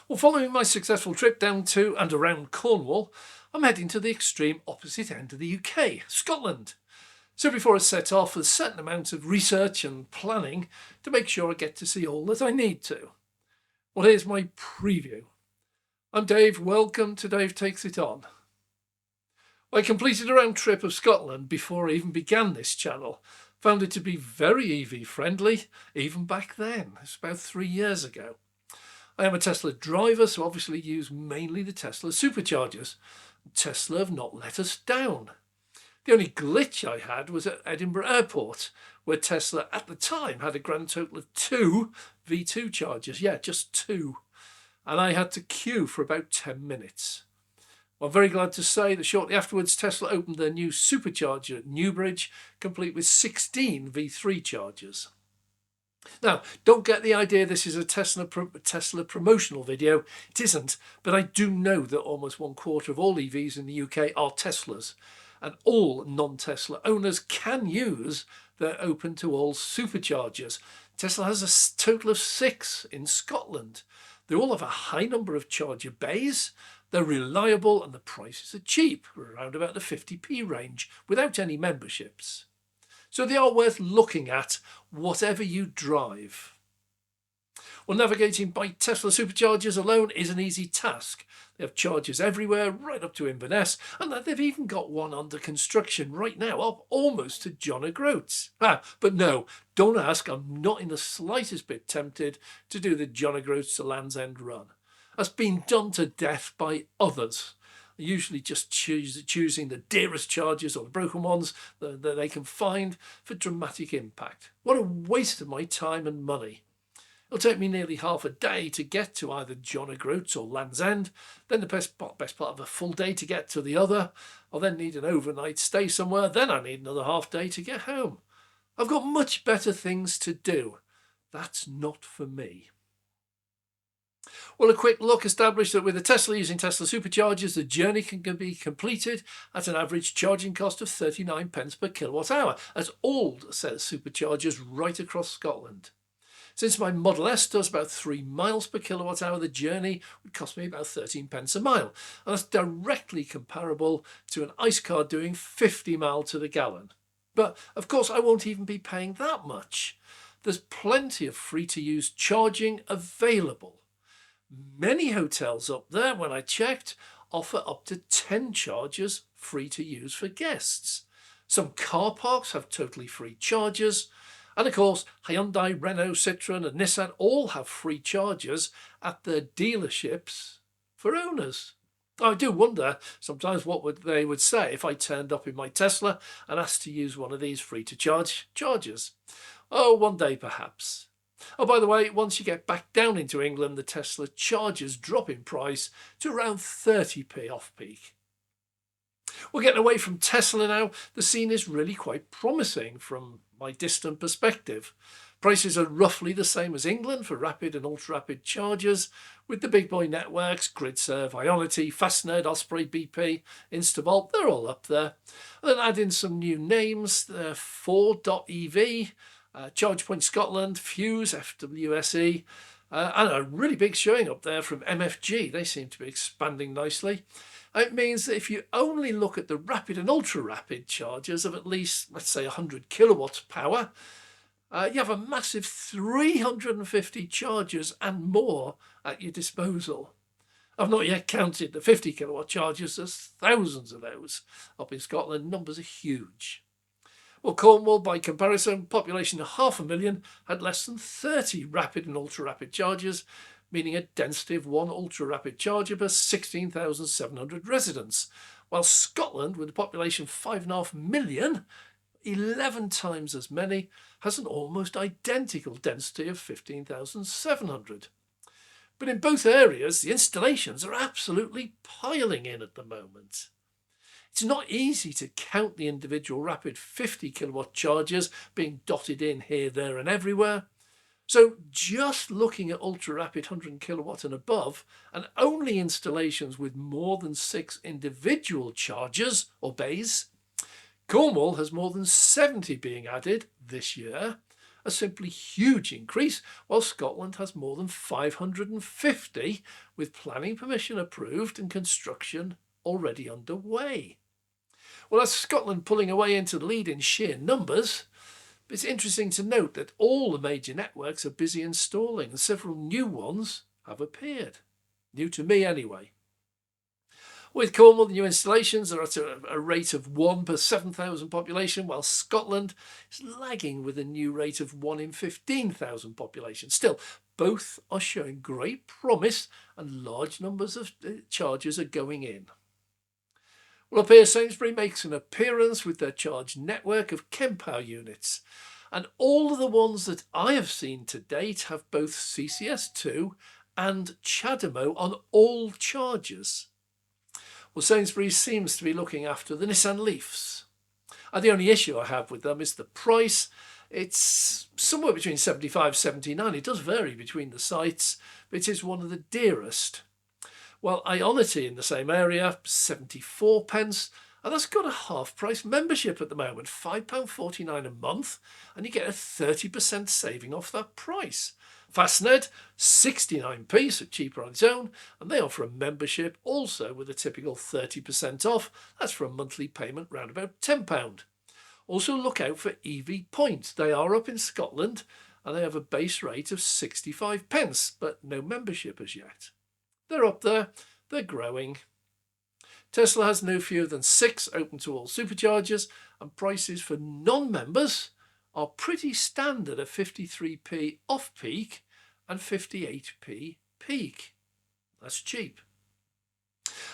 Well, following my successful trip down to and around Cornwall, I'm heading to the extreme opposite end of the UK, Scotland. So before I set off, there's a certain amount of research and planning to make sure I get to see all that I need to. Well, here's my preview. I'm Dave, welcome to Dave Takes It On. I completed a round trip of Scotland before I even began this channel. Found it to be very EV friendly, even back then. It's about 3 years ago. I am a Tesla driver, so obviously use mainly the Tesla superchargers. Tesla have not let us down. The only glitch I had was at Edinburgh Airport, where Tesla at the time had a grand total of 2 V2 chargers. Yeah, just 2. And I had to queue for about 10 minutes. Well, I'm very glad to say that shortly afterwards, Tesla opened their new supercharger at Newbridge, complete with 16 V3 chargers. Now, don't get the idea this is a Tesla promotional video. It isn't, but I do know that almost 1/4 of all EVs in the UK are Teslas, and all non-Tesla owners can use their open to all superchargers. Tesla has a total of 6 in Scotland. They all have a high number of charger bays. They're reliable and the prices are cheap, around about the 50p range, without any memberships. So they are worth looking at, whatever you drive. Well, navigating by Tesla superchargers alone is an easy task. They have chargers everywhere, right up to Inverness, and they've even got one under construction right now, up almost to John O'Groats. But no, don't ask, I'm not in the slightest bit tempted to do the John O'Groats to Land's End run. That's been done to death by others. Usually just choosing the dearest chargers or the broken ones that they can find for dramatic impact. What a waste of my time and money. It'll take me nearly half a day to get to either John O'Groats or Land's End, then the best part of a full day to get to the other. I'll then need an overnight stay somewhere, then I need another half day to get home. I've got much better things to do. That's not for me. Well, a quick look established that with a Tesla using Tesla superchargers, the journey can be completed at an average charging cost of 39 pence per kilowatt hour, as all superchargers right across Scotland. Since my Model S does about 3 miles per kilowatt hour, the journey would cost me about 13 pence a mile, and that's directly comparable to an ICE car doing 50 miles to the gallon. But of course, I won't even be paying that much. There's plenty of free-to-use charging available. Many hotels up there, when I checked, offer up to 10 chargers free to use for guests. Some car parks have totally free chargers. And of course, Hyundai, Renault, Citroën and Nissan all have free chargers at their dealerships for owners. I do wonder sometimes what they would say if I turned up in my Tesla and asked to use one of these free to charge chargers. Oh, one day perhaps. Oh, by the way, once you get back down into England, the Tesla chargers drop in price to around 30p off-peak. We're getting away from Tesla now. The scene is really quite promising from my distant perspective. Prices are roughly the same as England for rapid and ultra-rapid chargers, with the big boy networks, GridServe, Ionity, Fastned, Osprey, BP, Instavolt, they're all up there. And then add in some new names, 4.EV, ChargePoint Scotland, Fuse, FWSE, and a really big showing up there from MFG. They seem to be expanding nicely. It means that if you only look at the rapid and ultra-rapid chargers of at least, let's say, 100 kilowatts power, you have a massive 350 chargers and more at your disposal. I've not yet counted the 50 kilowatt chargers. There's thousands of those up in Scotland. Numbers are huge. Well, Cornwall, by comparison, population of 500,000, had less than 30 rapid and ultra-rapid chargers, meaning a density of 1 ultra-rapid charger per 16,700 residents, while Scotland, with a population of 5.5 million, 11 times as many, has an almost identical density of 15,700. But in both areas, the installations are absolutely piling in at the moment. It's not easy to count the individual rapid 50 kilowatt chargers being dotted in here, there and everywhere. So just looking at ultra-rapid 100 kilowatt and above, and only installations with more than 6 individual chargers or bays, Cornwall has more than 70 being added this year, a simply huge increase, while Scotland has more than 550, with planning permission approved and construction already underway. Well, that's Scotland pulling away into the lead in sheer numbers. But it's interesting to note that all the major networks are busy installing, and several new ones have appeared. New to me anyway. With Cornwall, the new installations are at a rate of 1 per 7,000 population, while Scotland is lagging with a new rate of 1 in 15,000 population. Still, both are showing great promise and large numbers of chargers are going in. Well, up here, Sainsbury makes an appearance with their charge network of Kenn power units. And all of the ones that I have seen to date have both CCS2 and CHAdeMO on all chargers. Well, Sainsbury's seems to be looking after the Nissan Leafs. And the only issue I have with them is the price. It's somewhere between 75 and 79. It does vary between the sites, but it is one of the dearest. Well, Ionity in the same area, 74 pence, and that's got a half-price membership at the moment, £5.49 a month, and you get a 30% saving off that price. Fastned, 69p, so cheaper on its own, and they offer a membership also with a typical 30% off. That's for a monthly payment round about £10. Also look out for EV points. They are up in Scotland, and they have a base rate of 65 pence, but no membership as yet. They're up there, they're growing. Tesla has no fewer than 6 open to all superchargers, and prices for non-members are pretty standard at 53p off-peak and 58p peak. That's cheap.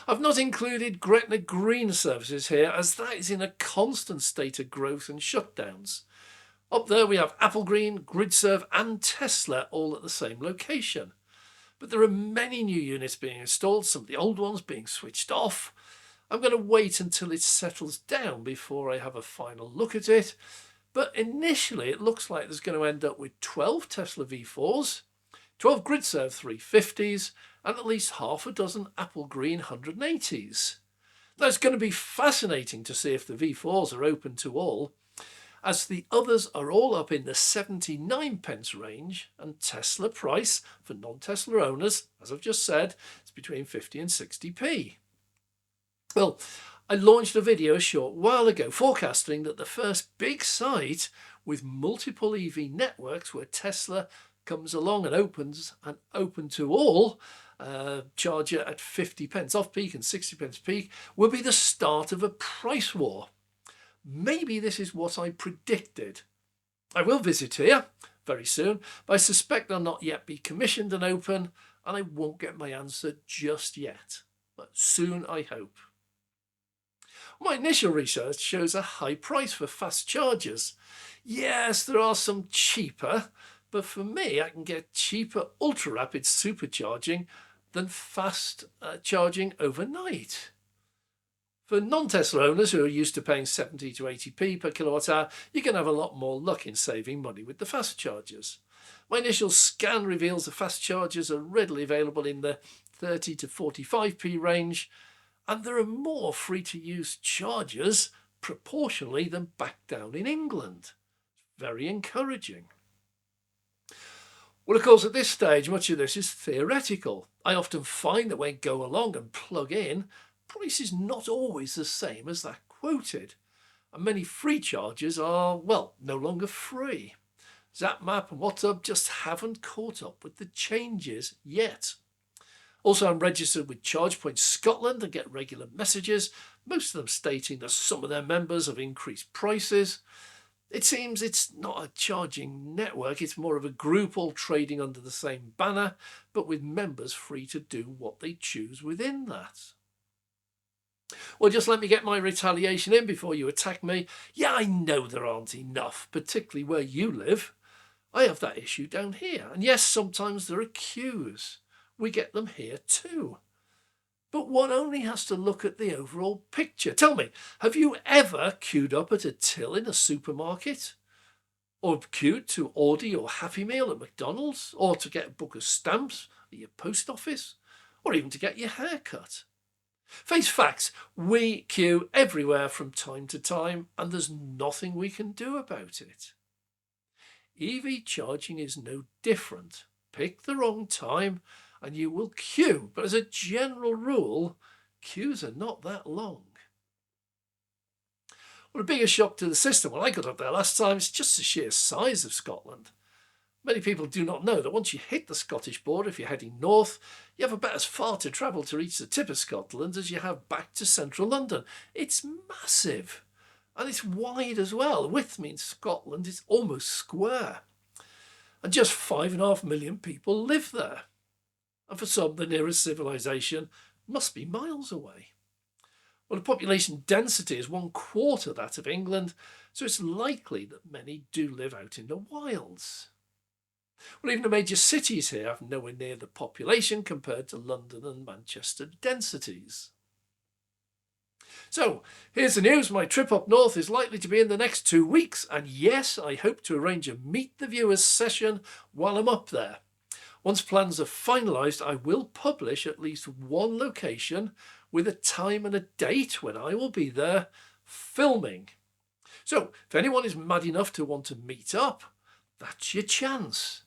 I've not included Gretna Green services here, as that is in a constant state of growth and shutdowns. Up there we have Apple Green, GridServe and Tesla all at the same location. But there are many new units being installed, some of the old ones being switched off. I'm going to wait until it settles down before I have a final look at it. But initially it looks like there's going to end up with 12 Tesla V4s, 12 GridServe 350s, and at least half a dozen Apple Green 180s. Now it's going to be fascinating to see if the V4s are open to all, as the others are all up in the 79 pence range, and Tesla price for non-Tesla owners, as I've just said, is between 50 and 60p. Well, I launched a video a short while ago forecasting that the first big site with multiple EV networks where Tesla comes along and opens an open to all charger at 50 pence off peak and 60 pence peak will be the start of a price war. Maybe this is what I predicted. I will visit here very soon, but I suspect they'll not yet be commissioned and open, and I won't get my answer just yet. But soon, I hope. My initial research shows a high price for fast chargers. Yes, there are some cheaper, but for me, I can get cheaper ultra-rapid supercharging than fast charging overnight. For non-Tesla owners who are used to paying 70 to 80p per kilowatt hour, you can have a lot more luck in saving money with the fast chargers. My initial scan reveals the fast chargers are readily available in the 30 to 45p range, and there are more free-to-use chargers proportionally than back down in England. Very encouraging. Well, of course, at this stage, much of this is theoretical. I often find that when I go along and plug in, price is not always the same as that quoted, and many free chargers are, well, no longer free. ZapMap and WhatsApp just haven't caught up with the changes yet. Also, I'm registered with ChargePoint Scotland and get regular messages, most of them stating that some of their members have increased prices. It seems it's not a charging network, it's more of a group all trading under the same banner, but with members free to do what they choose within that. Well, just let me get my retaliation in before you attack me. Yeah, I know there aren't enough, particularly where you live. I have that issue down here. And yes, sometimes there are queues. We get them here too. But one only has to look at the overall picture. Tell me, have you ever queued up at a till in a supermarket? Or queued to order your Happy Meal at McDonald's? Or to get a book of stamps at your post office? Or even to get your hair cut? Face facts, we queue everywhere from time to time, and there's nothing we can do about it. EV charging is no different. Pick the wrong time and you will queue, but as a general rule, queues are not that long. Well, the biggest shock to the system when I got up there last time is just the sheer size of Scotland. Many people do not know that once you hit the Scottish border, if you're heading north, you have about as far to travel to reach the tip of Scotland as you have back to central London. It's massive. And it's wide as well. Width means Scotland is almost square. And just 5.5 million people live there. And for some, the nearest civilization must be miles away. Well, the population density is 1/4 that of England, so it's likely that many do live out in the wilds. Well, even the major cities here have nowhere near the population compared to London and Manchester densities. So, here's the news. My trip up north is likely to be in the next 2 weeks, and yes, I hope to arrange a Meet the Viewers session while I'm up there. Once plans are finalised, I will publish at least one location with a time and a date when I will be there filming. So, if anyone is mad enough to want to meet up, that's your chance.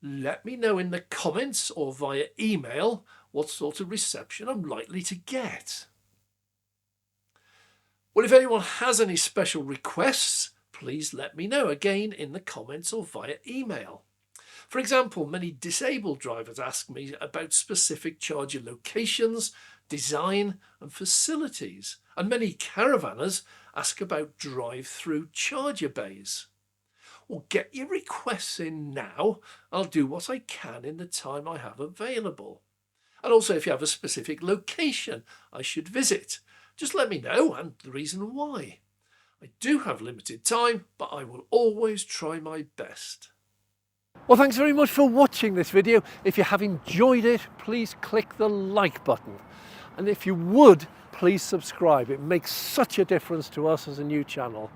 Let me know in the comments or via email what sort of reception I'm likely to get. Well, if anyone has any special requests, please let me know again in the comments or via email. For example, many disabled drivers ask me about specific charger locations, design and facilities, and many caravanners ask about drive-through charger bays. Well, get your requests in now. I'll do what I can in the time I have available. And also, if you have a specific location I should visit, just let me know and the reason why. I do have limited time, but I will always try my best. Well, thanks very much for watching this video. If you have enjoyed it, please click the like button. And if you would, please subscribe. It makes such a difference to us as a new channel.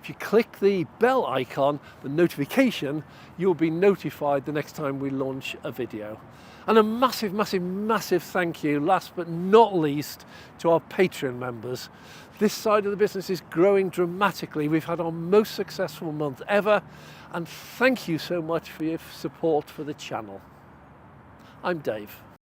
If you click the bell icon, the notification, you'll be notified the next time we launch a video. And a massive, massive, massive thank you, last but not least, to our Patreon members. This side of the business is growing dramatically. We've had our most successful month ever, and thank you so much for your support for the channel. I'm Dave.